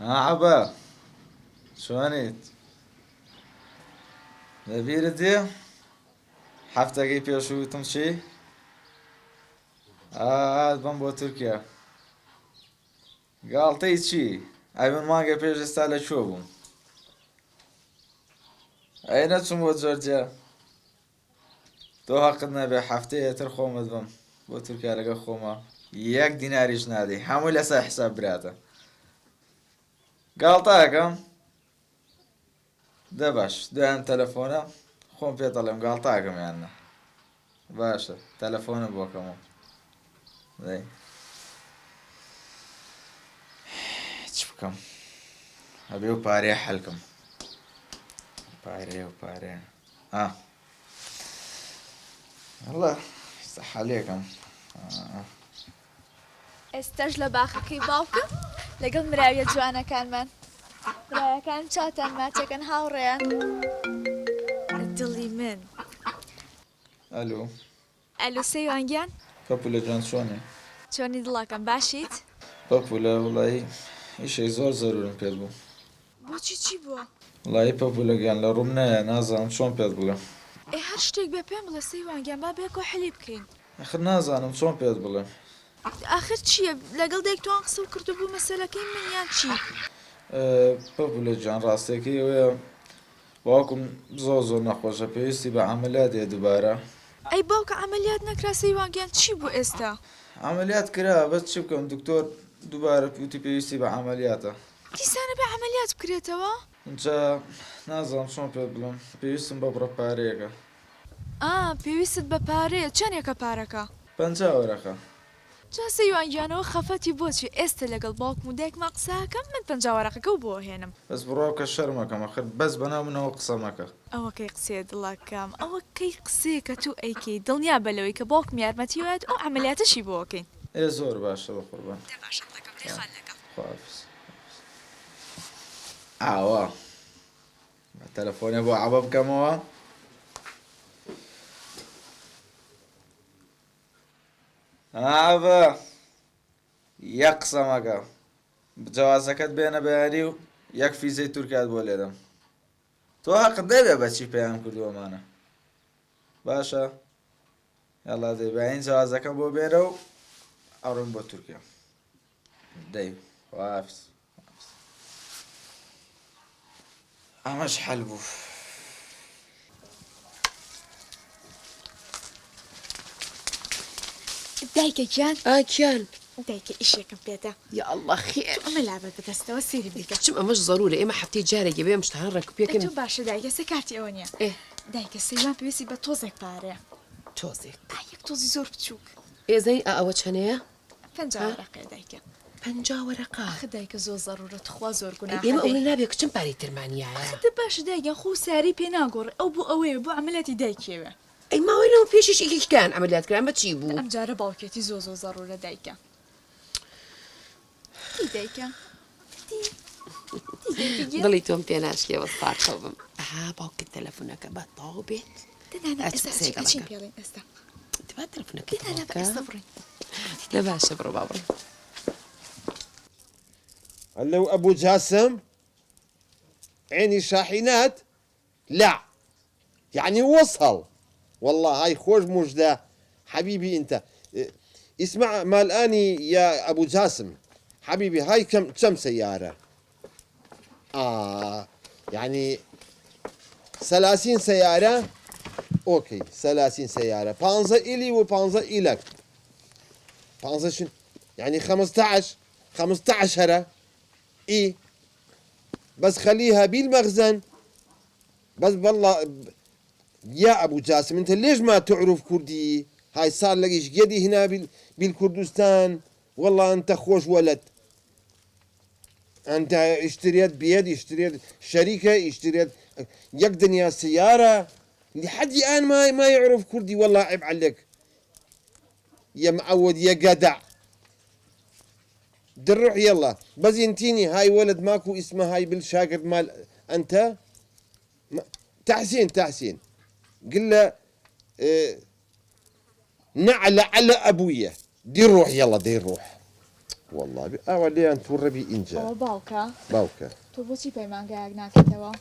عبا شوانيت لبيردي حفتەکەی پێشووتم چی؟ بەم بۆ تورکیا گاڵتەی چی؟ ئەی من مانگە پێش ئێستا لەکوێ بووم؟ ئەی نەچووم بۆ جۆرجیا تۆ حەقت نەبێ هەفتەیەتر خۆمت بم بۆ تورکیا لەگەڵ خۆمە یەک دیناریش نادەی هەمووی لەسەر حساب براتە گاڵتەکەم دە باش دوایان تەلەفۆنە خۆم پێ دەڵێم گاڵتەکەم یاننا باشە تەلەفۆنە بۆکەمەوە دەی چ بکەم هەبێ و پارەیە حەلکەم پارەیە و پارەیە والله حەلێکم ئێستاش لە باخەکەی باوکم لەگەڵ مراویە جوانەکانمان مراویەکان چاتان ماچەکەن هاوڕێیان دڵی من ئەلو ئەلو سەیوانگیان پەپولە جوان چۆنێ چۆنی دڵەکەم باشیت پەپولە وڵی ئیشەی زۆر زەرورم پێت بوو بۆچی چی بووە؟ وڵی پەپولەگەیان لە ڕووم نایە نازانم چۆن پێت بڵێم ئێ هەر شتێک بێ پێم بڵێ سەیوانگیان با بێ کۆحلی بکەین ئەخر نازانم چۆن پێت بڵێم ئاخر چییە لەگەڵ دایکتوان قسە و کردوبوو مەسەلەکەی منیان چی؟ پەپولە جان ڕاستیەکەی ئەوەیە باوکم زۆر نەخۆشە پێویستی بە عەمەلیاتێ دووبارە ئەی باوکە عەمەلیات نەکرا سەیوانگیان چی بوو ئێستا؟ عەمەلیات کرا بەس چی بکەم دکتۆر دووبارە پوتی پێویستی بە عەمەلیاتە دیسانە بێ عەمەلیات بکرێتەوە؟ اینجا نازانم چۆن پێت بڵێم پێویستم بە بڕە پارەیەکە پێویستت بە پارەیە چەندێکە پارەکە؟ 50 وەرەکە جا سەیوانگیانەوە خەفەتی بۆچی ئێستا لەگەڵ باوکم و دایکمان قساکەم من 50 وەرەقەکە و بۆ هێنم بەس بڕۆکە شەرمەکەم ئەخر بەس بەناو منەوە قسە مەکە ئەوە کەی قسێ دڵەکەم ئەوە کەی قسەیە کە تو ئەیکەی دڵنیا بەلەوەی کە باوکم یارمەتی وایەت ئەو عەمەلیاتەشی بۆکەین زۆر باشە بە قوربان خواحافیز ئاوا بە تەلەفۆنێ بۆ عەبە بکەمەوە ئابە یەک قسە مەکە جوازەکەت بێنە بەیانی و یەک فیزەی تورکیات بۆ لێدەم تۆ حەقت دەبێ بەچی پێیان کردووەمانە باشە یاڵا دەی باین جوازەکەم بۆ بێرە و ئەڕۆین بۆ تورکیا دەی خواحافیز ئەمەش حەل بوو دایکە گیان گیان دایکە ئیشێکم پێدا یا الله خێر ئەمە لابە بەدەستەوە سێری بیکە چم ئەمەش ضرورە ئێمە هەفتەی جارێکی بێ شتان ڕێکوپێکن تو باشە دایکە سێ کارتی ئەوە نییە دایکە سەیوان پێویستی بە تۆزێک پارەیە تۆزێک یەک تۆزی زۆر بچووک ئێزەی ئەوە چەنەیە 50 وەرەقەیە دایکە 50 وەرەقە دایکە زۆر زەرورەت خوا زۆر گوناح ئێمە ئەوە نابێت کچم پارەی ترمانیایە دە باشە دایکە خۆ ساری پێ ناگۆڕێ ئەو بوو ئەوەیە بۆ عەمەلیاتی دایکێوە ئەی ماوەیەوە پێشیش ئیلیکان ئەمەلیات کران بە چی بوو ئەم جارە باوکێتی زۆر زەرورە دایکە دی دایکە دڵی تۆم پێ ناشکێوە سپارتەوە بم باوکت تەلەفۆنەکە بە تاو بێت چین پێڵێن ئێستا دەبات تەلەفۆنەکەی ئێستا بڕین لە باشە بڕۆ با بڕۆ لو أبو جاسم عيني شاحنات لا يعني وصل والله هاي خوش مجدة حبيبي أنت اسمع ما الآني يا أبو جاسم حبيبي هاي كم سيارة يعني 30 سيارة أوكي 30 سيارة 15 إلي و 15 إلك 15 يعني 15 هرا إيه بس خليها بالمخزن بس والله يا أبو جاسم أنت ليش ما تعرف كردي هاي صار لك إيش قدي هنا بالكردستان والله أنت خوش ولد أنت اشتريت بيد اشتريت شركة اشتريت يقدني سيارة لحد الآن ما يعرف كردي والله عيب عليك يا معود يا جدع دروح يلا بزينتيني هاي ولد ماكو اسمه هاي بالشاقد مال أنت تحسين قل له نعلى على أبويا دي روح يلا دي روح والله ئەوە لێیان تووڕەبی ئینجا ئەوە باوکە باوکە تۆ بۆچی پەیمانگایەک ناکەیتەوە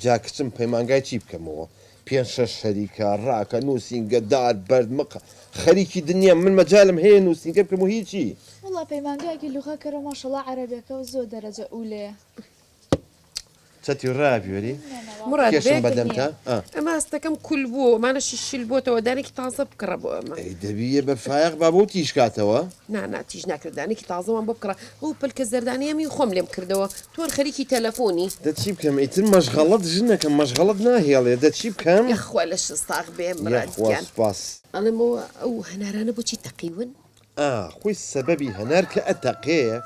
جا کچم پەیمانگای چی بکەمەوە پێنج شەش خەریکە ڕاکە نووسینگە دار بەرد مقە خەریکی دنیا من مەجالم هەیە نووسینگە بکەم و هیچی وڵا پەیمانگایەکی لوغەکەرە ماشەڵڵا عەرەبیەکە و زۆر دەرەجە ئولێ چەتی ڕابیێری مراد کێشم بێ بەدەمتا ئەمە ئەستەکەم کول بوو مانەشی شیل بۆتەوە دانێکی تازە بکڕە بۆ ئەمە ئەی دەبیە بەرفایق با بۆ تیشکاتەوە نا تیژ ناکردانێکی تازەوان بۆ بکڕە ئەو پلکە زەردانیەمی خۆم لێم کردەوە تۆر خەریکی تەلەفۆنی دەچی بکەم ئیتر مەشغەڵەت ژنەکەم مەشغەڵت ناهێڵێ دەچی بکەم یخوا لە شستاق بێ مرادیان سپاس ئەڵێمەوە ئەو هەنارانە بۆچی تەقیون خۆی سەبەبی هەنار کە ئەتەقەیە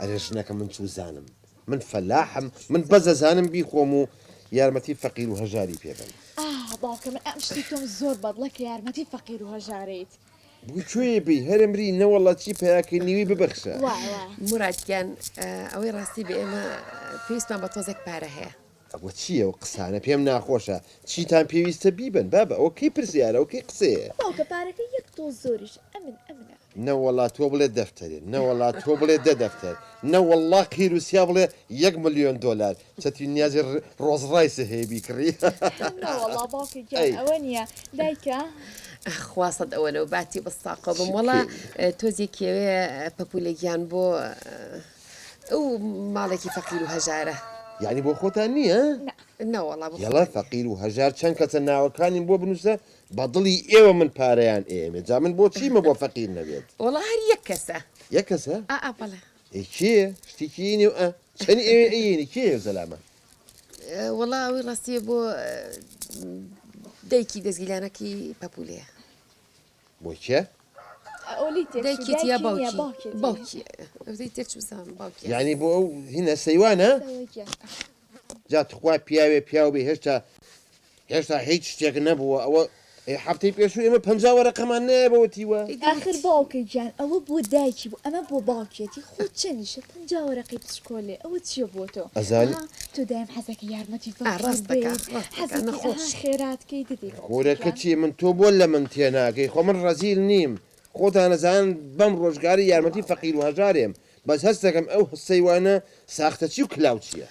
ئەرێ ژنەکە من چوزانم من فەلاحم من بەزەزانم بیخۆم و یارمەتی فەقیر و هەژاری پێبم باوکە من ئەم شتی تۆم زۆر بەدڵە کە یارمەتی فەقیر و هەژارێت بوو کوێ بی هەرمری نەوەڵە چی پەیاکەی نیوی ببەخشە مرادیان ئەوەی ڕاستی بێ ئێمە پێویستمان بە تۆزێک پارە هەیە ئەوە چییە و قسانە پێم ناخۆشە چیتان پێویستە بیبن بابە ئەوە کەی پرسیارە ئەو کەی قسەیە باوکە پارەکە یەک تۆ زۆریش ئەمنە نەوەڵات تۆ بڵێ دەفتەرێن نەوەڵات تۆ بڵێ دەفتەر نەوەڵا قیروسیا بڵێ $1 ملیۆن چەتی نیازی ڕۆزڕایسە هەیە بیکڕی ئەوە نییە دایکە خواست ئەوەنەوە باتی بەستاقە بم وڵا تۆزێکێوێ پەپولێکیان بۆ ئەو ماڵێکی فەقیر و هەژارە یعنی بۆ خۆتان نییە؟ نەوەڵا یەڵا فەقیر و هەژار چەند کەسە ناوەکانین بۆ بنووسە بەدڵی ئێوە من پارەیان ئێمێ جا من بۆ چیمە بۆ فەقیر نەبێت وڵا هەر یەک کەسە یەک کەسە؟ بەڵێ کێ شتێکی و چەنی ئێوێ ئەیێنی کێ زەلامە؟ وڵا ئەوەی ڕاستیە بۆ دایکی دەستگیلانەکی پەپولەیە بۆ کێ؟ دایکێتیا باوکی تێچوسان باوکی یعنی بۆ ئەو هینە سەیوانە؟ جا تخوا پیاوێ پیاو بێ هێشتا هیچ شتێک نەبووە ئەوە هەفتەی پێشوو ئێمە 50 وەرەقەمان نەبەوەتیوە آخر باوکە گیان ئەوە بۆ دایکی بوو ئەمە بۆ باوکێتی خۆ چەندیشە 50 وەرەقەی پشکۆلێ ئەوە چییە بۆ تۆ تۆ دایم حەزەکە یارمەتی خێراتکەی دەدەیت خۆرەکە چی من تۆ بۆ لە من تێناگەی خۆ من ڕەزیل نیم خۆتانەزان بەم ڕۆژگاری یارمەتی فەقیر و هەژارێم بەس هەستەکەم ئەو سەیوانە ساختە چی و کلااو چییە؟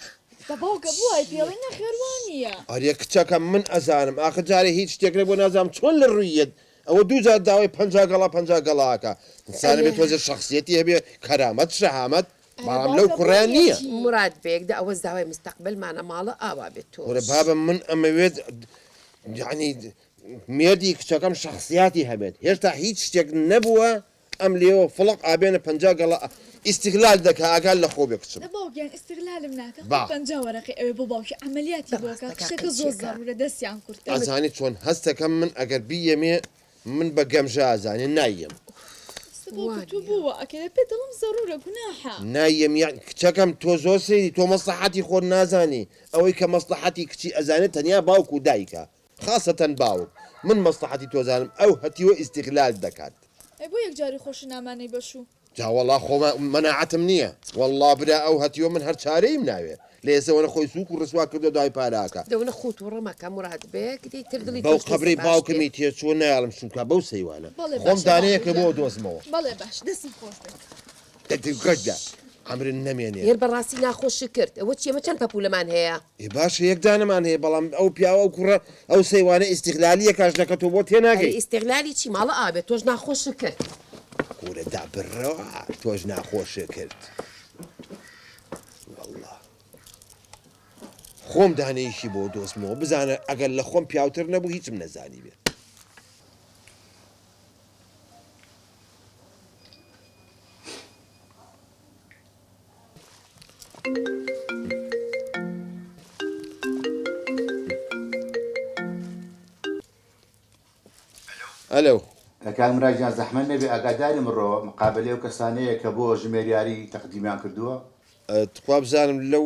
باوکە بووە پێڵی نەخێوانیە ئەرێ کچەکەم من ئەزانم ئاخە جارێ هیچ شتێک لە بۆ نازانم چۆن لە ڕوویەت ئەوە دووجار داوای 50 گەڵاکە ئینسانە بێت تۆزە شخصیەتی هەبێ کەرامەت شەهامەت بەڵام لەو کوڕیان نییە مراد بێکدا ئەوە داوای مستەقبلمانە ماڵە ئاوا بێت تۆ وەرە بابم من ئەمەوێت یعنی مێردی کچەکەم شخصیاتی هەبێت هێشتا هیچ شتێک نەبووە ئەم لێەوە فڵق ئابێنە 50 گەڵا ئیستیغلال دەکا ئاگال لە خۆ بێ کچم باوکیان ئیستیغلالم ناکە 50 وەرەقەی ئەوێ بۆ باوکی عملیاتی بۆکە کشتێکە زۆر زەڕورە دەستیان کورت ئازانی چۆن هەستەکەم من ئەگەر بیەمێ من بە گەمژە ئازانێ نایم تو بووە ئەکەوێ پێ دڵم زەڕورە گوناحە نایم یان کچەکەم تۆ زۆر سەیری تۆ مەسلحەتی خۆت نازانی ئەوەی کە مەسلحەتی کچی ئەزانێت تەنیا باوک و دایکە خاصەتەن باوک من مەسلحەتی تۆزانم ئەو هەتیوە ئیستیغلال دەکات بۆ یەکجاری خۆش نامانەی بەشوو جاوەڵا خۆ مەناعەتم نییە وەڵڵا برا ئەو هەتیوە من هەر چارەیم ناوێ لە ئێسەوەە خۆی سووک و ڕسوا کردو دوای پاراکە دەونە خۆت و ڕەمەکە مراد بێک تر دڵی بەو قبرەی باوکمی تێچوە نایڵم چونکە بەو سەیوانە خۆم دانەیەکە بۆ دۆزمەوە بەڵێ باش دەستی خۆش دەگەدا ئەمرن نەمێنێ هێر بەڕاستی ناخۆشی کرد ئەوە چێمە چەند پەپولەمان هەیە باشە یەکدانەمان هەیە بەڵام ئەو پیاوە و کوڕە ئەو سەیوانە ئیستیغلالیە کاژنەکە تۆ بۆ تێناگەی ئیستیغلالی چی ماڵە ئابێت تۆش ناخۆشی کرد کوورە دابڕەوە تۆش ناخۆشی کرد خۆم دانەیەشی بۆ دۆستمەوە بزانە ئەگەر لە خۆم پیاوتر نەبوو هیچم نەزانی بێت ئەلو کاکمراجان زەحمەت نەبێ ئاگاداری مرۆ مقابلێ و کەسانەیە کە بۆ ژمێریاری تەقدیمیان کردووە تخوا بزانم لەو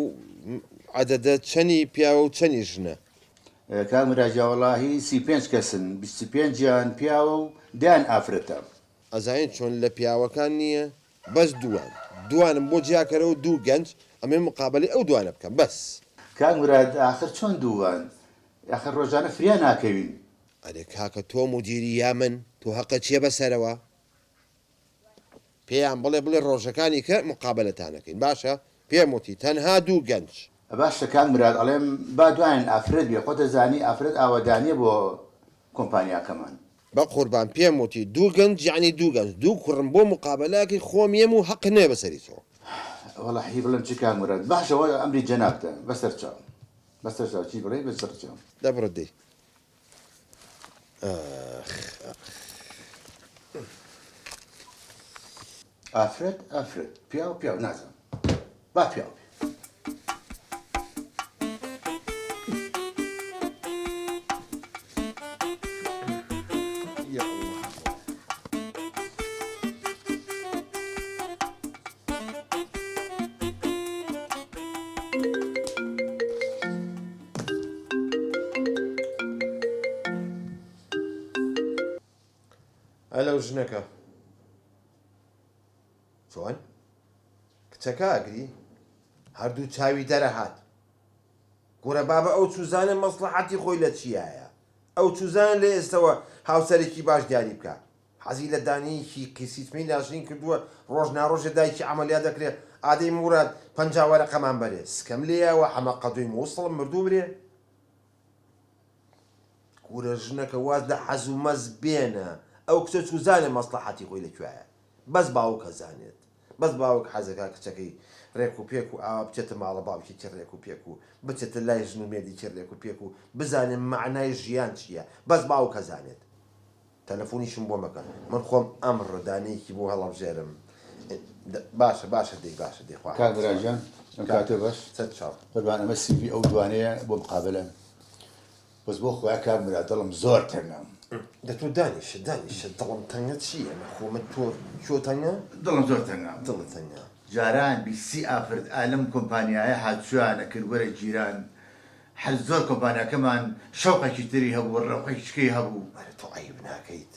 عەدەدە چەنی پیاوە و چەنی ژنە کاکمراجاوەڵاهی 35 کەسن 25 گیان پیاوە و دایان ئافرەتە ئەزانین چۆن لە پیاوەکان نییە بەس دوانم بۆ جیاکەرەوە دوو گەنج ئەمێ مقابلی ئەو دوانە بکەم بەس کاکمراد ئاخر چۆن دووان ئاخر ڕۆژانە فریا ناکەوین ئەرێ کاکە تۆ مدیری یا من تۆ هەقە چیە بەسەرەوە پێیان بڵێ ڕۆژەکانی کە مقابلەتانەکەین باشە پێم وتی تەنها دوو گەنج باش کان مراد ئەڵێم با دوایان ئافرەت بێ خۆتە زانی ئافرەت ئاوادانیە بۆ کۆمپانیاکەمان بە قوربان پێم وتی دوو گەنج یعنی دوو گەنج دوو کوڕم بۆ مقابلەکەی خۆمیم و حەق نێ بەسەری تۆ وەڵاهی بڵم چی کان مراد باشەوە ئەمری جەنابتە بەسەر چاو بەسەر چاو چی بڵێ بەسەر چاو دەبڕە دەی ئافرەت پیا و نازم با پیا ئەلەو ژنەکە چۆن کچەکە ئەگری هەردوو چاوی دەرەهات گوڕە بابە ئەو چوزانە مەسلحەتی خۆی لە چیایە ئەو چوزان لە ئێستەوە هاوسەرێکی باش دیاری بکە حەزی لە دانیەکی قیسیتمەی ناشرین کردووە ڕۆژ ناڕۆژە دایکی عەمەلیا دەکرێت ئادەی موراد 50 وەرەقەمان بەرێ سکەم لێیەوە ئەمە قەدوی مووسڵم مردوو برێ گورە ژنەکە واز لە حەز و مەز بێنە ئەو کچە چوزانە مەسلحەتی خۆی لەکوێیە بەس باوک ئەزانێت بەس باوک حەزەکە کچەکەی ڕێک و پێک و ئاوا بچێتە ماڵە باوکی چ ڕێک و پێک و بچێتە لای ژن و مێردی چ ڕێک و پێک و بزانێن معنای ژیان چییە بەس باوک ئەزانێت تەلەفۆنیشم بۆ مەکەن من خۆم ئەمڕۆ دانەیەکی بۆ هەڵەبژێرم باشە دەی خوا کاک براجان ئەم کاتۆ باش چەند چاو قوربان ئەمە سیڤی ئەو دوانەیە بۆ مقابلە بەس بۆ خۆیان کاک مراد دڵم زۆر تەنگە دە تۆ دانیشە دڵم تەنگە چییە خۆمە تۆ شۆ تەنگە دڵم زۆر تەنگە دڵت تەنگە جاران بیسی ئافرەت ئالەم کۆمپانیایە هاتوویانە کرد وەرە جیران هەر زۆر کۆمپانیاکەمان شەوقێکی تری هەبوو ڕەوقێکی چکەی هەبوو تۆ عیب ناکەیت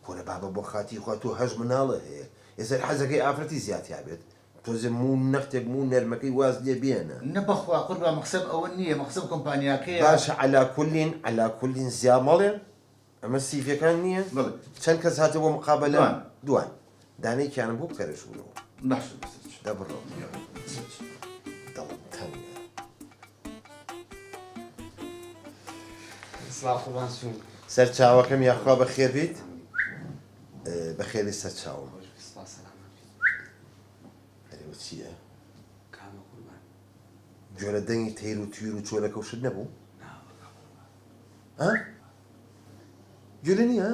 کۆرە بابە بۆ خاتی خوا تۆ هەژ مناڵە هەیە ئێستا حەزەکەی ئافرەتی زیاتیا بێت تۆزێ مو نەختێک مو نەرمەکەی واز لێ بێنە نەبەخوا قوربان مەقسەد ئەوە نییە مەقسەد کۆمپانیاکەیە باشە عەلا کولین زیامەڵێ ئەمە سیفەکان نییە بڵێ چەند کەس هاتەوە مقابلە دوان دانەیەکیانم بۆ بکەرەشبوونەوە باش دەبڕۆ دڵم تەنگە سەر چاوەکەم یاخوا بە خێر بیت بە خێری سەر چاوم هەرێوە چییە؟ جۆرە دەنگی تەیر و تویر و چۆلەکە و شت نەبوو؟ گوێلە نییە؟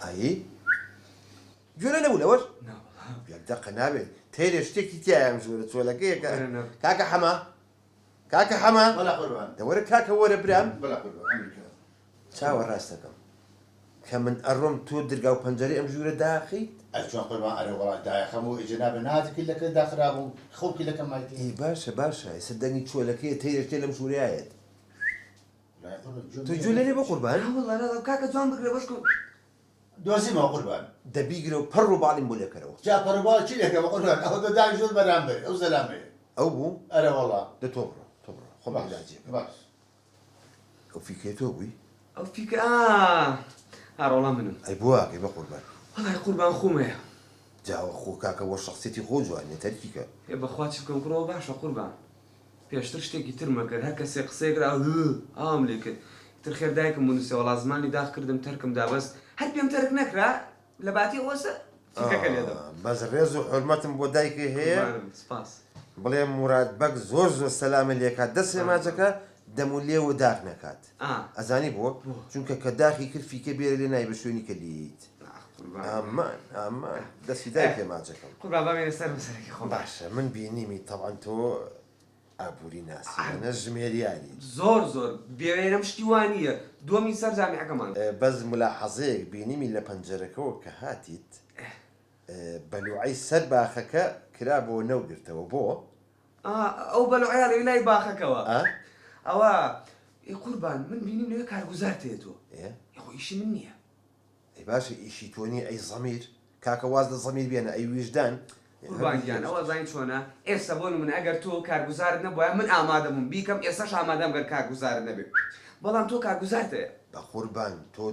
ئایی؟ گوێلە نەبوو لەوەش؟ یەکدەقە نابێت تەیرێ شتێکی تایە ئەم ژۆرە چۆلەکەیەکە کاکە حەما بەڵا قوربان دەوەرە کاکە وەرە برام بەڵا قوربان ئەمریکا چاوە ڕاستەکەم کە من ئەڕۆم تۆ دەرگا و پەنجەرەی ئەم ژوورە داخیت ئەچوان قوربان ئەرە وڵات دایەخەم و ئیجنابە ناتێکی لەکە داخرابوو خەڵکی لەکەم مایتی ئی باشە ئێستا دەنگی چۆلەکەیە تەیرێشتێ لەم ژوورەیەت تۆ گوێ لێ بە قوربان کاکە جوان بگرێ بەش کن دۆزیمەوە قوربان دەبیگرە و پەڕ و باڵیم بۆ لێکەرەوە جا پەڕباڵ چی لەکە بە قوربان ئەوە دەدانی زۆر بەرامبەر ئەو زەلامەیە ئەو بوو ئەرە وەڵا دە تۆ بڕۆ خۆم لاجێ باش ئەو فیکێ تۆ بووی ئەو فیکە هەڕۆڵا منم ئەی بواکەی بە قوربان وەڵای قوربان خۆمەیە جاوە خۆ کاکەوە شخصێتی خۆ جوانێ تەرکیکە ێ بەخوا چ بکەم کوڕەوە باشە قوربان پێشتر شتێکی ترمە کرد هەر کەسێ قسەیەکرا ئام لێ کرد تر خێر دایکم بوونسێ وەڵا زمانی داخ کردم تەرکم دابەست هەر پێم تەرک نەکرا لە باتی ئەوەسە فیکەکە لێدەم بەس ڕێز و حرمەتم بۆ دایکە هەیە سپاس بڵێ موراد بەک زۆر سەلامە لێکات دەست ماچەکە دەم و لێ و داغ نەکات ئەزانی بۆ چونکە کە داخی کرد فیکە بێرە لێ نای بە شوێنی کە لیت ئەمان دەستی دای پێ ماچەکەم قوربان بامێنە سەر بەسەرێکی خۆم باشە من بینیمی تەوان تۆ ئابووری ناسیانە ژمێریانی زۆر بێوێنەم شتی وانییە دووەمی سەر جامیعەکەمان بەس ملاحەزەیەک بینیمی لە پەنجەرەکەەوە کە هاتیت بەلوعی سەر باخەکە کرا بۆ نەوگرتەوە بۆ ئەو بەلوعیا لە لای باخەکەوە ئەوە قوربان من بینیم لێ کارگوزار تێتەوە یاخۆ ئیشی من نییە ئەی باشە ئیشی تۆنی ئەی زەمیر کاکە واز لە زەمیر بێنە ئەی ویژدان قوربانگیان ئەوە زانی چۆنە ئێستا بۆ من ئەگەر تۆ کارگوزارت نەبووە من ئامادەبووم بیکەم ئێستاش ئامادەم گەر کارگوزارت نەبێت بەڵام تۆ کارگوزارتەیە بە قوربان تۆ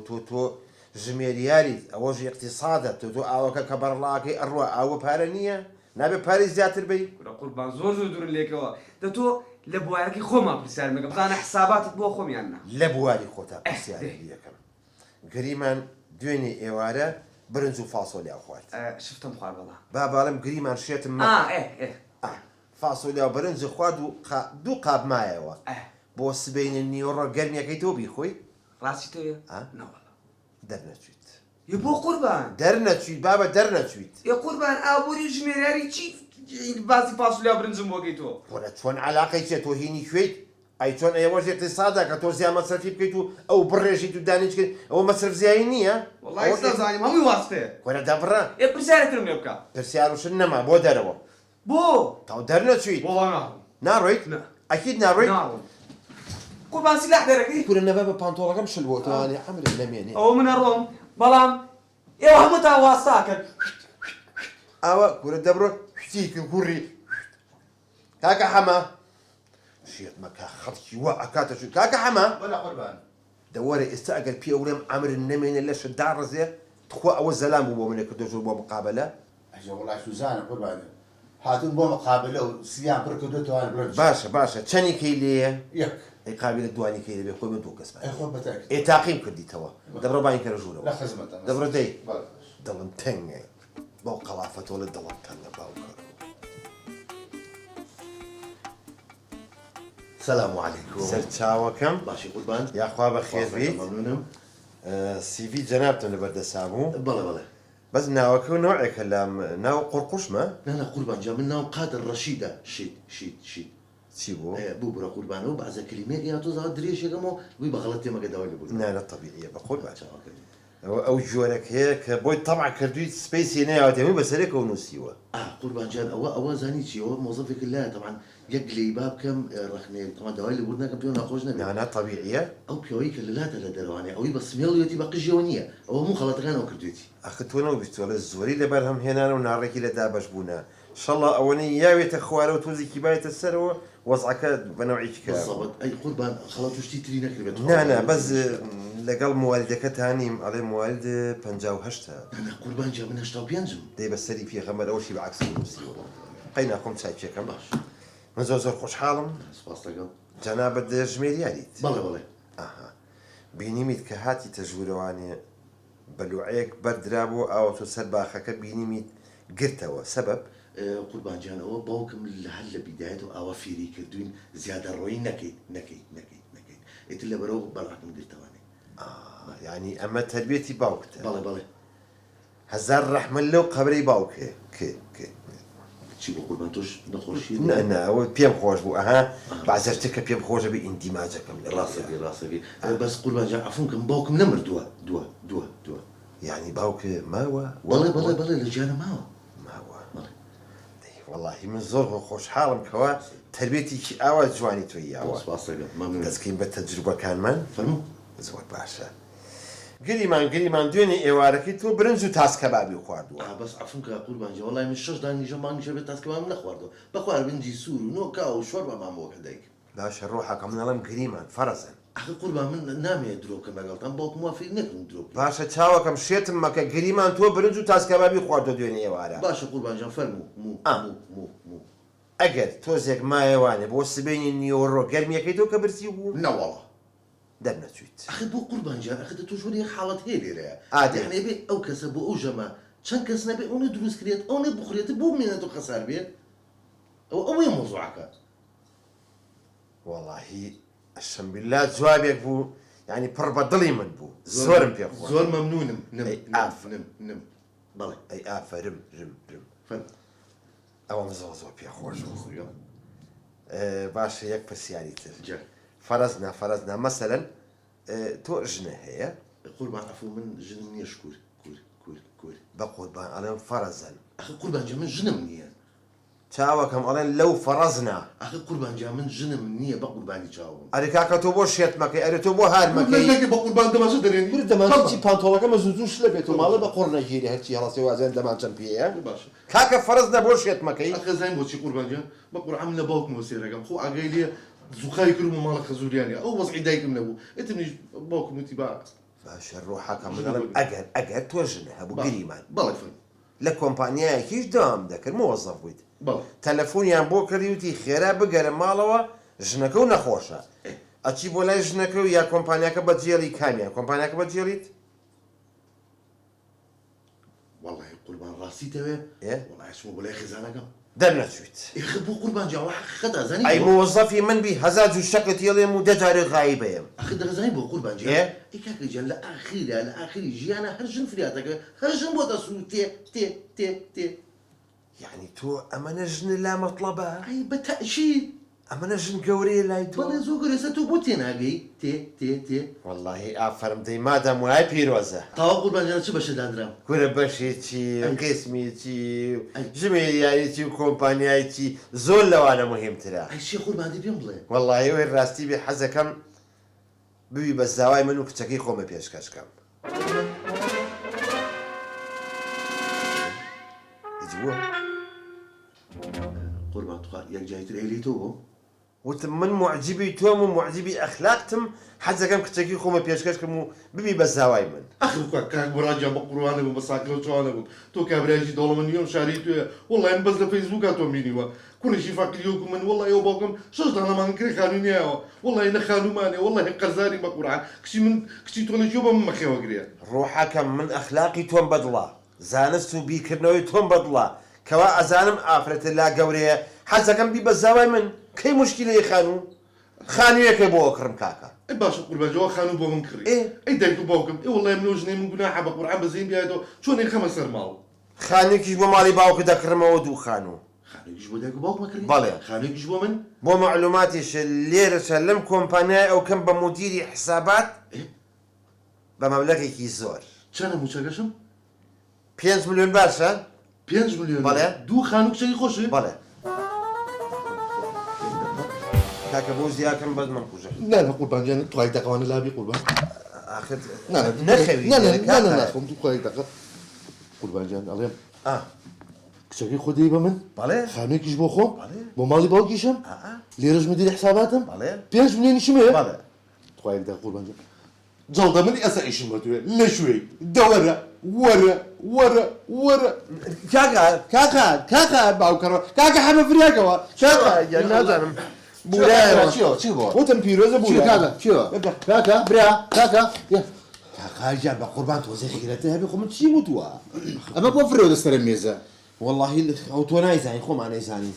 ژمێریاریت ئەوەژ اقتصادە تۆ ئاوەکە کە بەرڵاکەی ئەڕوە ئاوە پارە نییە نابێت پارەی زیاتر بی قوربان زۆر زۆر دوور لێکەوە دە تۆ لە بوارەکەی خۆمان پرسیار مەگە بزانە حساباتت بۆ خۆمیاننا لە بواری خۆتا پرسیاری یەکەم گریمان دوێنێ ئێوارە برنج و فاسۆلیا خوارد شفتم خوار بەڵام با باڵم گریمان شێتم فاسۆلیا و برنج خوارد و دوو قاب مایەوە بۆ سبەینە نیوەڕە گەرمیەکەی تۆ بیخۆی ڕاستی تۆیە دەرنەچویت یە بۆ قوربان دەرنەچویت بابە دەرنەچویت یە قوربان ئابووری ژمێریاری چی باسی فاسولیا برنجم بۆگەی تۆ وەرە چۆن علاقەی چێت تۆ هینی کوێیت ئەی چۆن ئێوەژ اقتصادا کە تۆ زیان مەسرفی بکەیت و ئەو بڕێژیت و دانیچکرد ئەوە مەسرف زیایی نییە وەڵای نەزانیم هەمووی واستەیە وەرە دەبڕە یە پرسیارەترم لێ بکە پرسیاروشن نەما بۆ دەرەوە بۆ تاو دەرنەچویت وەڵا ناڕۆم ناڕۆیت نە ئەکید ناڕۆیت ناڕۆم قوربان سیلاح دەرەکەی پورە نەبە بە پانتۆڵەکەم شل بۆ توانێ ئەمرێ لەمێنێ ئەوە منە ڕۆم بەڵام ئێوە هەموو تا واستاکەن ئاوە کورە دەبڕۆ شتیکن کوڕی کاکە حەمە شێت مەکە خەڵکی وە ئەکاتە شو کاکە حەمە ولا قوربان دەوەرە ئێستا ئەگەر پێ ئەوڵێم ئەمرن نەمێنێ لەشە داڕزێ تخوا ئەوە زەلام بوو بۆ منێ کە دۆژۆر بۆ مقابلە ئەجە وڵای سوزانە قوربان هاتون بۆ مقابلە و سییان پڕ کردوتەوە برنج باشە چەندی کەی لێیە یەک ئەی قابلە دوانی کەی لەبێ خۆی من دوو کەس خۆ بەتاکید ئێ تاقیم کردیتەوە دەبڕە بانی کەرە ژوورەوە لە خزمەتە دەبڕە دەی بەڵێ دڵم تەنگە بەو قەڵافەتۆ لە دڵم تەنگە باوکە سلام علیکم سەر چاوەکەم باشی قوربان یاخوا بە خێر بیت مەمنونم سیڤی جەنابتم لەبەردەسام بوو بەڵێ بەڵێ بەس ناوەکە و نەوعێکە لام ناو قورقوشمە نانا قوربان جا من ناو قادر ڕەشیدە شید چی بوو؟ بوو بڕە قوربانە و بەعزە کلیمێک یا تۆ زاوە درێژێکەمەوە وی بە غەڵەت تێمەکە داوای لە بوو نانە طبیعیە بەخۆی باچەوە ئەو جۆرەك هەیە کە بۆی تەمع کردووی سپیسی نەیاوەتێمی بەسەرێکە و نووسیوە قوربان جان ئەوە زانی چیەوە مۆزەفێک لایە تەمان یەک گلەی با بکەم ڕخنێ تەمان داوای لە بوو ناکەم پێ ناخۆش نەبێت نانە طبیعیە ئەو پیاوەی کە لەلاتە لە دەروانێ ئەوەی بە سمێڵیەتی بە قژیەوە نییە ئەوە هەموو خەڵەتەکان ئەو کردوێتی ئەخە تۆ نەوە بیستۆلە زۆری لەبەر هەم هێنانە و ناڕێکی لە دابەش بوونە شەڵا ئەوەنەی یاوێتە خوارە و تۆزێکی باێتە سەرەوە وەزعەکە بەنەوعیکی کە بالضبط ئەی قوربان خەڵەت توشتی تری نەکردێت نانە بەس لەگەڵ موالدەکەتانیم ئەڵێ موالد 58 نانا قوربان جا من 85 دەی بەسەری پێخەمەر ئەوشی بەعکسی نووسیوە قەی ناخۆم چای پێکەم باش من زۆر خۆشحاڵم سپاس دەکەم جەنابەت ژمێریاریت بەڵێ ئاها بینیمیت کە هاتی تەژوورەوانێ بەلوعەیەک بەردرابوو ئاوە تۆ سەر باخەکە بینیمیت گرتەوە سەبەب قوربانجانەوە باوکم لە هەر لە بیدایەت و ئاوا فێری کردوین زیادە ڕۆی نەکەیت ئیتر لە بەرەو بەڵاکم گرتەوانێ یعنی ئەمە تربێتی باوکتە بەڵێ هەزار ڕەحمە لەو قەبرەی باوکێ چی بۆ قوربان تۆش نەخۆشی ئەوە پێم خۆش بوو ئەها بازەرتە کە پێم خۆشە بێ ئیندیماجەکەم لە ڕاستەکەی بەس قوربانجان عەفوکەم باوکم نەمردووە دووە یعنی باوکە ماوە بەڵێ لە گیانە ماوە واللهی من زۆر خۆشحاڵم کەەوە تربێتێکی ئاوا جوانی تۆی ئاوە دەستکەین بە تەجروبەکانمان فەرموو زۆر باشە گریمان دوێنێ ئێوارەکەی تۆ برنج و تاسکەبابی خواردووە بەس عەفوکە قوربانجا وەڵای من 6 دانی مانگیشە بێت تاسکەباب نەخواردەوە بەخوار بنجی سوور و نۆکا و شۆر بە مامۆکە دایک باشە ڕۆحەکە منەڵم گریمان فەرەزن ئەخە قوربان من نامەیە درۆکەم لەگەڵتان باوکم وافی نەکردم درۆک باشە چاوەکەم شێتم مەکە گریمان تۆ برنج و تاسکەبابی خواردۆ دوێنێ ئێوارە باشە قوربانجان فەرموو ئەگەر تۆزێک مایەوانێ بۆ سبەینی نیۆڕۆ گەرمیەکەی تۆ کە برسی بوو نەوەڵە دەرنەچویت ئەخە بۆ قوربانجان ئەخە تۆ ژۆری حاڵەت هەیە لێرەیە ئادێ. یعنی بێ ئەو کەسە بۆ ئەو ژەمە چەند کەس نەبێ ئەوە دروست کرێت ئەوە بخورێتە بۆ بمێنێت و خەسار بێت ئەوەیە مۆزوعەکە واللهی ئەشەم بالله جوابێک بوو یعنی پڕ بە دڵی من بوو زۆرم پێ خۆش زۆر مەمنونم نم بەڵێ ئەی ئافەرم ئەوەم زۆر پێ خۆش بوو باشە یەک پرسیاری تر فەرەزنا مەسەلەن تۆ ژنە هەیە قوربان عەفو من ژنم نییە شکور کور بە قوربان ئەڵێن فەرەزن ئەخە قوربانجا من ژنم نییە چاوەکەم ئەڵێن لەو فەرەزنا ئەخە قوربانجا من ژنم نییە بە قوربانی چاوم ئەرێ کاکە تۆ بۆ شێت مەکەی ئەرێ تۆ بۆ هار مەکەی بە قوربان دەماشە دەرێنی دەمانچی پانتۆڵەکەمە زوو شلە بێت و ماڵە بە قڕ نەگیری هەرچی هەڵاسی وازێن دەمان چەند پێەیە باشە کاکە فەرەزنە بۆ شێت مەکەی ئەخە زین بۆچی قوربانجان بە قورعام لە باوکم وەسێرەکەم خۆ ئاگای لێ زوخای کرد و ماڵە خەزوریانی ئەو وەزعی دایکم نەبوو ئێتر نیش باوکم وتی با باشە ڕۆحەکەم دەڵێم ئەگەر تۆ ژنە هەبوو گریمان بەڵێ فەرموو لە کۆمپانیایەکیش دەوام دەکرد مۆزەف بوویت بەڵێ تەلەفۆنیان بۆ کردی وتی خێرا بگەرە ماڵەوە ژنەکە و نەخۆشە ئەچی بۆ لای ژنەکە و یا کۆمپانیاکە بەجێڵی کامیان کۆمپانیاکە بەجێڵیت والله قوربان ڕاستی دەوێ إيه؟ وڵای چمە بۆ لای خێزانەکەم دەرنەچویت ئێخ بۆ قوربان جاوە حەقیقەت ئازانی ئەی مۆزەفی من بی هەزار جوو شەکت یێڵێم و دەجارێ غایبەیەم ئەخ دەغەزانی بۆ قوربان جا إيه؟ ئەی کاکە جان لە ئاخری ژیانە هەر ژن فریاتەکە هەر ژن بۆ دەسوو تێ یعنی تۆ ئەمەنە ژنە لا مەطلەبە ئەی بەتەشید ئەمەنە ژن گەورەیە لای تۆ بەڵێ زۆر گەورەسە تۆ بۆ تێناگەی تێ واللهی ئافرم دەی مادەم وای پیرۆزە تاوا قوربان جان چ بەشە دانرام گورە بەشێکی قسمیی ژمێریایەتی و کۆمپانیایەتی زۆر لەوانە مهمترە ئەی شێ قوربان پێم بڵێ واللهی وی ڕاستی بێ حەزەکەم بوی بە زاوای من و کچەکەی خۆمە پێشکەشکەم قوربان توخوا یەک جایتر ئەیلی تۆ بۆ وتم من معجبی تۆم و معجبی ئەخلاقتم حەزەکەم کچەکەی خۆمە پێشکەشکەم و ببی بە زاوای من ئەخ کاک بڕاجان بە قوربانە بوو بە ساکرە چوانە بوو تۆ کابراایشی دەوڵەمە نیۆم شاری توێ وڵای من بەس لە فەیسبووکا تۆ بینیوە کوڕێکی فەقیریۆک من وڵای ئەو باوکم شەش دانەمان کرێ خانوونیایەوە وڵای نە خانومانێ وڵای قەرزاری بە قورعان کچی تۆ لەکوێ بە من مەخێوەگرێ ڕۆحەکەم من ئەخلاقی تۆم بەدڵە زانست و بیرکردنەوەی تۆم بەدڵە کەوا ئەزانم ئافرەتە لا گەورەیە حەزەکەم بی بە زاوای من کەی مشکلەی خانوو خانوویەکە بۆ ئەکڕم کاکە ئەی باشە قوربانجەوە خانوو بۆ من کڕی ئەی دایک و باوکم ئێ وڵای منۆ ژنەی من گوناحە بە قورعان بەزین بیایەوە چۆنێ خەمە سەر ماڵ خانوویەکیش بۆ ماڵی باوکە دەکڕمەوە دوو خانوو خانوویش بۆ دایک و باوک مەکردی بەڵێ خانوویش بۆ من بۆ معلوماتیش لێرەشە لەم کۆمپانیای ئەو کەم بە مدیری حسابات بە مەبلەغێکی زۆر چەنە موچەکەشم 5 ملیۆن باشە 5 ملیۆن بەڵێ دوو خانوو کچەی خۆشی بەڵێ کاکە بۆ زیاکەم بەد من کوژە نه قوربان جان توای دەقوانە لابی قوربان آخر نەخەوی نەخەوی ناخۆم تو توای دەقە قوربان جان ئەڵێم کچەکەی خۆ دەی بە من بەڵێ خانوویەکیش بۆ خۆم بەڵێ بۆ ماڵی باوکیشم لێرەش مدیری حساباتم بەڵێ 5 ملیۆنیشم هەیە بەڵێ توای دە قوربان جان جەڵدە منی ئەسا ئیشم بە توێ لە شوێی دەوەرە وەرە کاکە باوکەڕە کاکە هەمە فریاکەوە یا نازانم بورایەوە چی بۆ وتم پیرۆزە بوو کاکە برا کاکە کاکە بە قوربان تۆزە خیرەتە هەبێ خۆ من چی وتووە ئەمە بۆ فرێ دەستەرە مێزە والله ئەو تۆ نایزانی خۆمان نەیزانی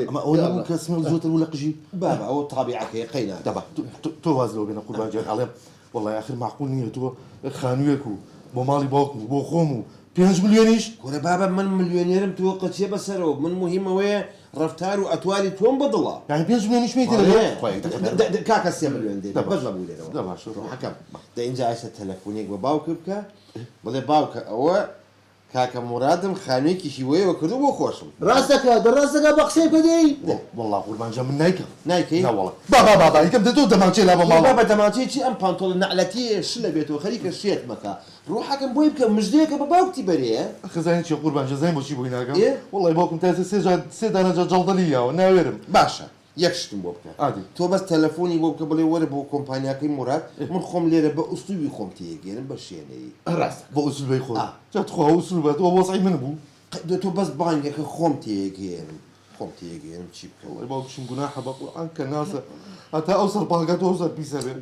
ئەمە ئەو کەسمە زۆرتر و لە قژی بابا ئەو تابیعەکەی قەینا دەبا تۆ واز لەوە بێنە قوربان جان ئەڵێم والله آخر معقول نییە تۆ خانوویەک و بۆ ماڵی باوکم و بۆ خۆم و 5 ملیۆنیش کۆرە بابە من ملیۆنێرم تۆ قەچێ بەسەرەوە من مهمەوەیە ڕەفتار و ئەتوانی تۆم بەدڵە یعنی 5 ملیۆنیش میتە کاکە 3 ملیۆن دێ بەش لە بوو لێرەوە باش حەکەم دە اینجا ئەسە تەلەفۆنێک بە باوکە بکە بڵێ باوکە ئەوە کاکە مرادم خانوویەکیشی وەیەوە کردو بۆ خۆشم ڕاستەکە دەڕاستەکە بە قسەی پێدەی والله قوربان جان من نایکەم نایکەی ناوەڵە بابا یکەم دەتۆ دەماچێ لا بە ماڵ بابە دەماچێکی ئەم پانتۆڵە نەعلەتیە ش لە بێتەوە خەریکە شێت مەکە ڕۆحەکەم بۆی بکە مژدەیەکە بە باوکتی بەرێ خزانی چی قوربان جان زەین بۆچی بۆی ناکەم إيه؟ والله باوکم تازە سێ دانەجا جەڵدەلیەوە ناوێرم باشە یەک شتم بۆ بکە عادی تۆ بەس تەلەفۆنی بۆ بکە بڵێ وەرە بۆ کۆمپانیاکەی مراد من خۆم لێرە بە ئوستوبی خۆم تێگەێنم بە شوێنەی ڕاست بۆ ئوسولبەی خۆ جاتخوا ئوسولبەت ئەوە بۆسەی من بوو تۆ بەس بانگێکە خۆم تێگەێنم چی بکە والله باوکشم گوناحە بە قورئان کە ناسە هەتا ئەو سەر باگات ئەو سەر پیسە بێ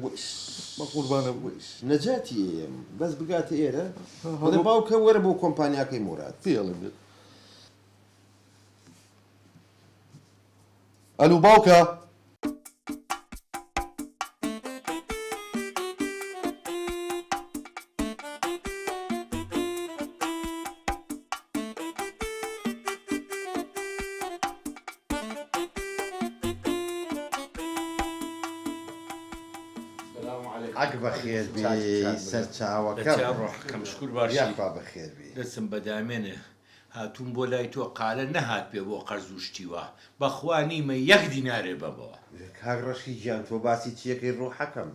بە قوربانە بوویش نەجاتی بەس بگاتە ئێرە بڵێ باوکە وەرە بۆ کۆمپانیاکەی مراد پێڵم بێت ئەلو باوکە عەک بەخێر بێ سەرچاوەکە ڕۆحەکەم شکر باشی یاخوا بەخێر بێ دەچم بەدامێنێ هاتوون بۆ لای تۆ قالە نەهات پێ بۆ قەرز و شتیوە بەخوا نیمە 1 دینارێ بەبەوە کاک ڕەشی گیان تۆ باسی چیەکەی ڕۆحەکەم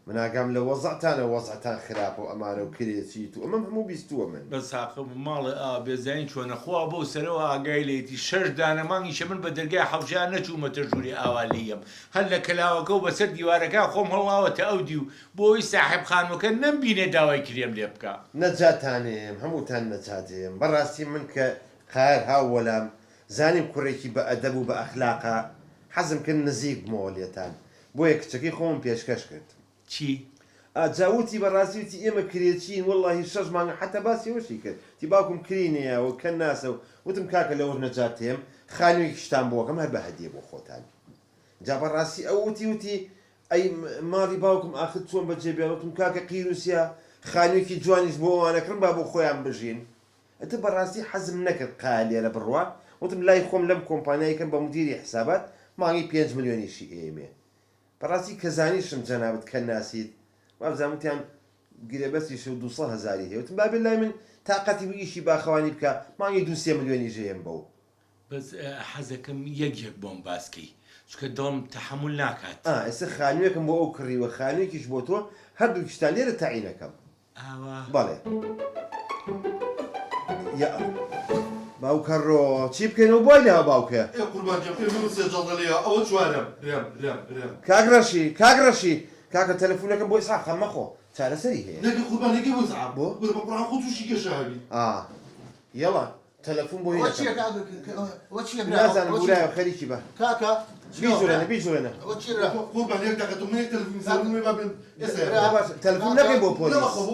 من ئاگام لە وەزعتانە وەزعتان خراپە و ئەمانە و کرێچیت و ئەمەم هەموو بیستووە من بە ساقم ماڵی بێزین چۆنەخوا بۆ سەرەوە ئاگای لێتی 6 دانەمانگیشە من بە دەرگای حەوشیان نەچوومەتە ژووری ئاوالیم هەر لە کەلاوەکە و بەسەر دیوارەکە خۆم هەڵاوەتە ئەودی و بۆی ساحب خانوەکە نەمبینێ داوای کرێم لێ بکە نەجاتانێم هەمووتان نەجاتێم بەڕاستی من کە قار هاو وەلام زانیم کوڕێکی بە ئەدەب و بە ئەخلاقا حەزم کرد نزیک بمەوە لێتان بۆیە کچەکەی خۆم پێشکەش کرد چی؟ جاوتی بەڕاستی وتی ئێمە کرێچین وەڵڵاهی 6 مانگە حتا باسی وەشی کرد تی باوکم کرینەیەوە کە ناسە و وتم کاکە لەوە نەجاتێم خانوویەکی شتان بۆکەم هەر بە هەدیە بۆ خۆتان جا بەڕاستی ئەو وتی ئەی ماڵی باوکم ئاخر چۆن بەجێبێ وتم کاکە قیروسیا خانوویەکی جوانیش بۆ ئەوانەکردم با بۆ خۆیان بژین ئەتە بەڕاستی حەزم نەکرد قالێ لە بڕوا وتم لای خۆم لەم کۆمپانیایەکەم بە مدیری حسابات مانگی 5 ملیۆنیشی ئێمێ بەڕاستی کەزانیشم جەنابەت کە ناسیت وابزانوتیان گرێبەستیش و 200,000 هەیە وتم بابێت لای من تااقەتی و ئیشی باخەوانی بکە مانگی 2 ملیۆنی ژەیەم بەو بەس حەزەکەم یەک بۆم باسکەی چکە دڵم تەحمل ناکات ئێستا خانوویەکەم بۆ ئەو کڕیوە خانوویەکیش بۆ تۆ هەردوو کشتان لێرە تاعینەکەم بەڵێ باوکەڕۆ چی بکەینەوە بۆی لەوە باوکە کاگڕەشی کاکە تەلەفۆنەکەم بۆی ساخە مەخۆ چارەسەری هەیە یەڵا تەلەفۆن بۆ نازانم بورایە خەریکی بە کاکە بیجوورێنە تەلەفۆن نەکەی بۆ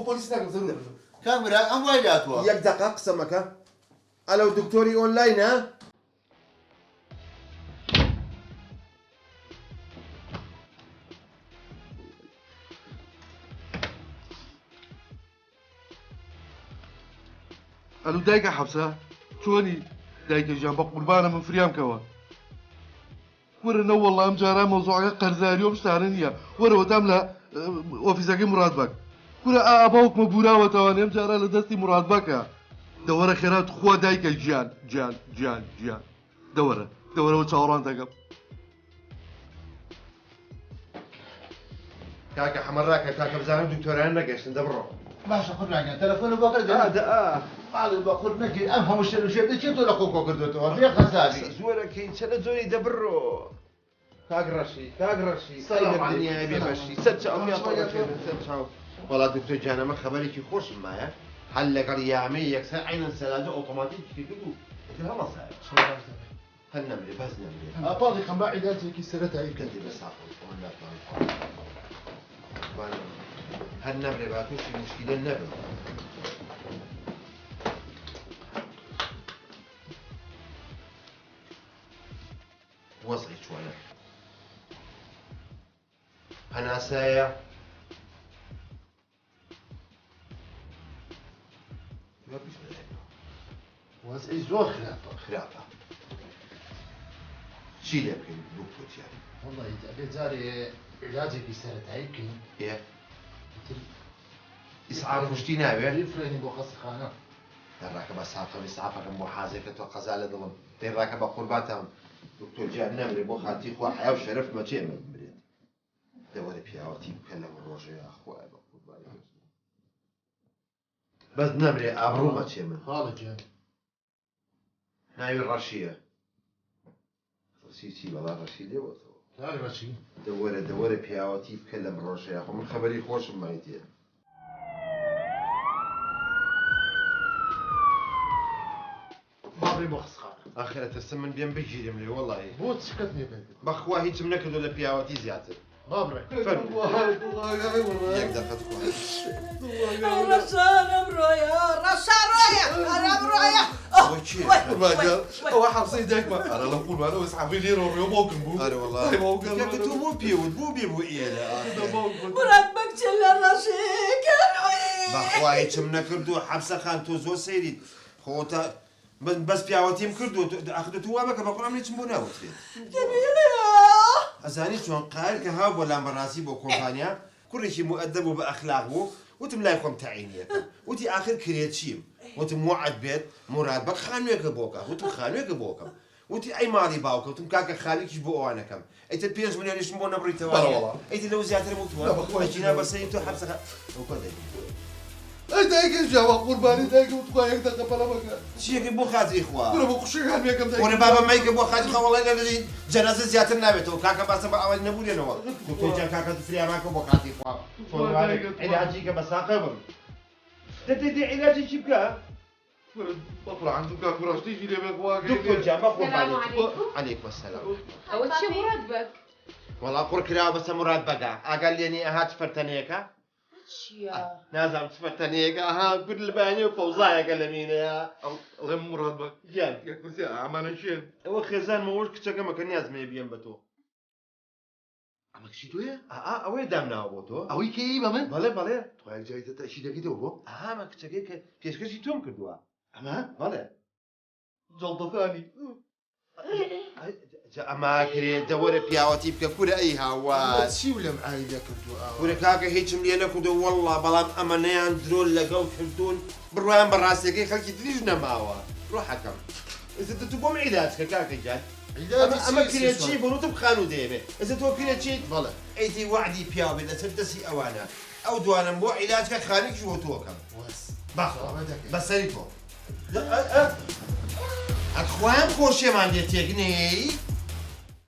پۆلیس کامرا ئەم وای لاتوە یەک دەقا قسەمەکە ئەلەو دکتۆری ئۆنلاینە ئەلو دایکە حەفسە چۆنی دایکە ژیان بە قوربانە من فریام کەوە وەرە وەڵڵا ئەم جارە مەوزوعەکە قەرزاری و شتانە نییە وەرەوە دام لە ئۆفیسەکەی مراد بەک کورە ئاباوکمە بوراوەتەوە ئەم جارە لە دەستی مراد بەکە دەوەرە خێرات خوا دایکە گیان دەوەرەوە چاوەڕوان دەکەم کاکە حەمەڕاکە کاکە بزانم دکتۆران نەگەشتن دەبڕۆ باشە خودراگەن تەلەفۆنە بۆ کرد ماڵ بە خورد نەکرد ئەم هەموو شتە شێ دەچێت تۆ لە خۆکۆ کردوێتەوە بێ خەساری زۆرەکەی چەنە زۆری دەبڕۆ کاگڕەشی دنیای بێبەشی سەر چاو وەڵا دکتۆر جانەمە خەبەرێکی خۆشم مایە هەل لەگەڵ یامی یەکسەر عینەن سەلاجە ئۆتۆماتیکی کرد و هەڵە سایە هەر نەمرێ بەس نەمرێ ئاپاڵی خەمبا عیلاجێکی سەرەتایی کەندی بە ساقۆ هەر نەمرێ با تووشی موشکیلە نەبن وەزعی چۆنە هەناسایە وەزعی زۆر خراپە چی لێ بکەین دکتۆرتیان وەڵی ئەبێ جارێ عیلاجێکی سەرەتایی بکەین ئیسعاف پشتی ناوێ فرێنی بۆ خەستەخانە دەڕاکە بە ساقەمی سعافەکەم بۆ حازێکە تۆ قەزا لە دڵم دەیڕاکە بە قورباتم دکتۆر جیان نەمرێ بۆ خاتی خوا حیا و شەرەف مەچێ من بمرێت دەوەرە پیاوەتی بکە لەم ڕۆژەیە خوای بە قوربانی بەس نەمرێ ئابڕوو مەچێ من حاڵە گیان ناوی ڕەشیە ڕەشی بەڵا ڕەشی لێوەتەوە ڕەشی دەوەرە پیاوەتی بکە لەم ڕۆژەیە خۆ من خەبەری خۆشم مایتێ باڵی بۆ خەستەخانە ئاخرە ترسم من بێم بگیرم لێ وەڵی بۆ چکەت نێ بەخوا هیچم نەکردو لە پیاوەتی زیاتر بابڕێ یەک دەقەت ئەوە حەفسەی دایکمە ئەرە لە قوربانەوە سعفی لێرە ڕێوە باوکم بوو تۆ بۆ پێوت بوو بێ بۆ ئێرە مراد بەکچە لە ڕەشەکەی بەخوا هیچم نەکردو حەفسە خان تۆ زۆر سەیریت خۆتە بەس پیاوەتیم کردو ئاخر تو وا بکە بە قوڵام هیچم بۆ ناوترێت ئەزانی چۆن قایر کە هاو بۆ لامبەڕاستی بۆ کۆمپانیا کوڕێکی مؤدەب و بە ئەخلاق بوو وتم لای خۆم تەعینیەکەم وتی ئاخر کرێت چیم وتم موعد بێت مراد بەک خانوێکە بۆکە وتم خانوێکە بۆکەم وتی ئەی ماڵی باوکەوتم کاکە خالیکیش بۆ ئەوانەکەم ئەیتر 5 ملیۆنیشم بۆ نەبڕیتەوە ئەیتر لەو زیاتر وتووەچینا بەسەری تۆ حەبسەکە ئەی دایکش جاوە قوربانی دایکە وتخوا یەک دەقە پەلە بکە چیەکە بۆ خاتری خوا برە بۆ قوشەکان یەکەم وەرە بابە مایکە بۆ خاتری خوا وەڵای لە جەنازە زیاتر نابێتەوە کاکە باسە بە ئەوەی نەبوورێنەوە دکتۆر کاکە فریاماکە بۆ خاتری خوا علاجی کە بە ساقە بم دەدەی علاجی چی بکە بطلع عندك كاك براشتيجي لي بك دكتور جامع قرباني عليكم السلام ئەوە چی مراد بە والله قڕ کراوە بەسە مراد بەگا ئاگەر لێنی ئەها چفەرتەنەیەەکە چییە؟ نازانم چفەرتەنەیەەکە ئەها گور لەبانی و فەوزایەکە لە مینەیە الله مراد بك گیان يا كرسي عمانا شين ئەوە خێزان مەوەش کچەکەمەکە نیازمێ بیەم بە تۆ ئەمە کشی تۆیە؟ ئەوەی دامناوە بۆ تۆ ئەوەی کەی بە من؟ بەڵێ بەڵێ توای جایزە تەشی دەکەیتەوە بۆ؟ ئەمە کچەکەی کە پێشکەشی تۆم کردووە ئەمە؟ بەڵێ جلطتاني ئەما کرێت دەوەرە پیاوەتی بکە کورە ئەی هاوار چی و لەم ئایدا کردووە؟ کورە کاکە هیچم لێ نەکردو وەڵڵا بەڵام ئەمە نەیان درۆل لەگەڵ کردوون بڕوایان بە ڕاستیەکەی خەڵکی تریش نەماوە ڕۆحەکەم ئێستا تو بۆم عیلاجکە کاکە جان ئەمە کرێت چی بۆتم خانوو دەیەبێ ئێستا تۆ کرێت چیت بەڵێ ئەیتی وعدی پیاو بێت لەسەر دەستی ئەوانە ئەو دوانم بۆ عیلاجکە خانێکی بۆ تۆکەم بەسەری تۆ ئەخوایان خۆشێمان لێ تێکنەیە